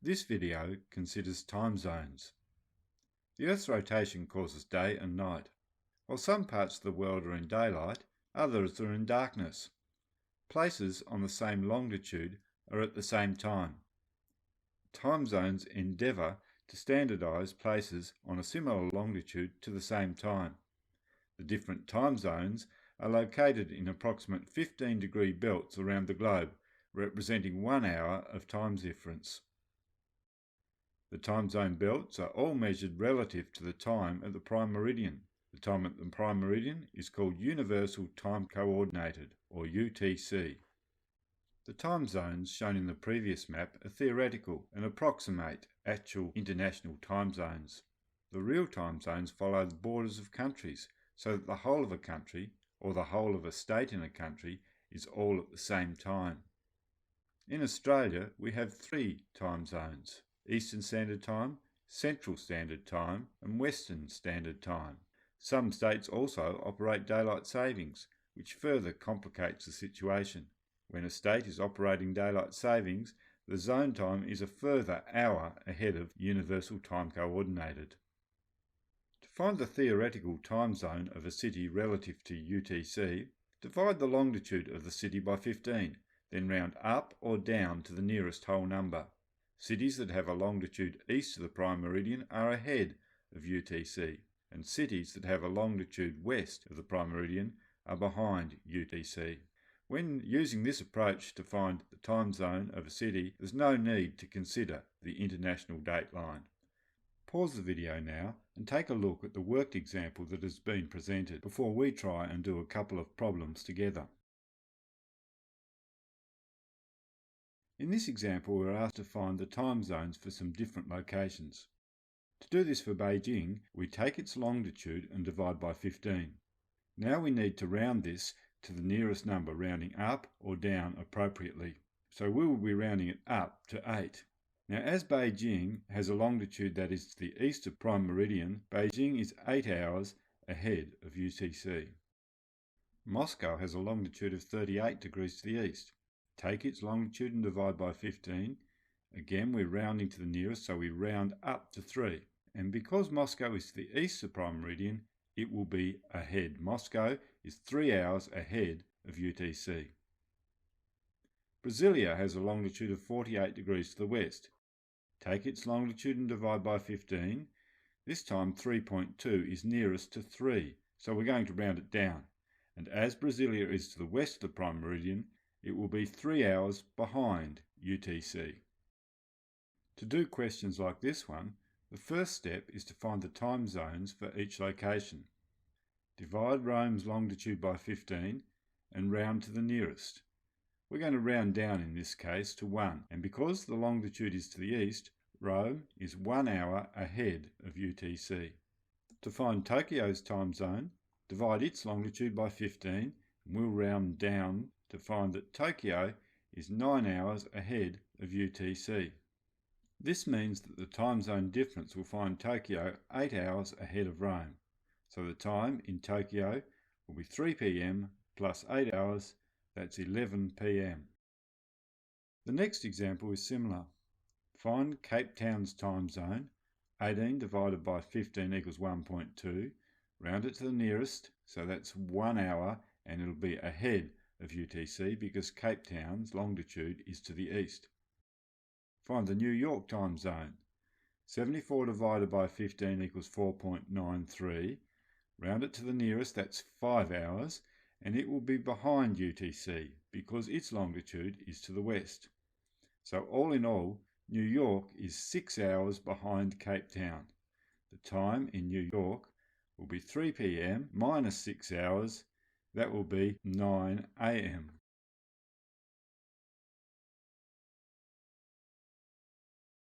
This video considers time zones. The Earth's rotation causes day and night. While some parts of the world are in daylight, others are in darkness. Places on the same longitude are at the same time. Time zones endeavour to standardise places on a similar longitude to the same time. The different time zones are located in approximate 15-degree belts around the globe, representing 1 hour of time difference. The time zone belts are all measured relative to the time at the prime meridian. The time at the prime meridian is called Universal Time Coordinated, or UTC. The time zones shown in the previous map are theoretical and approximate actual international time zones. The real time zones follow the borders of countries, so that the whole of a country, or the whole of a state in a country, is all at the same time. In Australia, we have 3 time zones: Eastern Standard Time, Central Standard Time, and Western Standard Time. Some states also operate daylight savings, which further complicates the situation. When a state is operating daylight savings, the zone time is a further hour ahead of Universal Time Coordinated. To find the theoretical time zone of a city relative to UTC, divide the longitude of the city by 15, then round up or down to the nearest whole number. Cities that have a longitude east of the prime meridian are ahead of UTC, and cities that have a longitude west of the prime meridian are behind UTC. When using this approach to find the time zone of a city, there's no need to consider the international dateline. Pause the video now and take a look at the worked example that has been presented before we try and do a couple of problems together. In this example, we're asked to find the time zones for some different locations. To do this for Beijing, we take its longitude and divide by 15. Now we need to round this to the nearest number, rounding up or down appropriately. So we will be rounding it up to 8. Now, as Beijing has a longitude that is to the east of prime meridian, Beijing is 8 hours ahead of UTC. Moscow has a longitude of 38 degrees to the east. Take its longitude and divide by 15. Again, we're rounding to the nearest, so we round up to 3. And because Moscow is to the east of prime meridian, it will be ahead. Moscow is 3 hours ahead of UTC. Brasilia has a longitude of 48 degrees to the west. Take its longitude and divide by 15. This time 3.2 is nearest to 3, so we're going to round it down. And as Brasilia is to the west of the prime meridian, it will be 3 hours behind UTC. To do questions like this one, the first step is to find the time zones for each location. Divide Rome's longitude by 15 and round to the nearest. We're going to round down in this case to 1, and because the longitude is to the east, Rome is 1 hour ahead of UTC. To find Tokyo's time zone, divide its longitude by 15 and we'll round down to find that Tokyo is 9 hours ahead of UTC. This means that the time zone difference will find Tokyo 8 hours ahead of Rome. So the time in Tokyo will be 3 p.m. plus 8 hours, that's 11 p.m. The next example is similar. Find Cape Town's time zone. 18 divided by 15 equals 1.2. Round it to the nearest, so that's 1 hour, and it'll be ahead of UTC because Cape Town's longitude is to the east. Find the New York time zone. 74 divided by 15 equals 4.93. Round it to the nearest, that's 5 hours, and it will be behind UTC because its longitude is to the west. So all in all, New York is 6 hours behind Cape Town. The time in New York will be 3 p.m. minus 6 hours, that will be 9 a.m.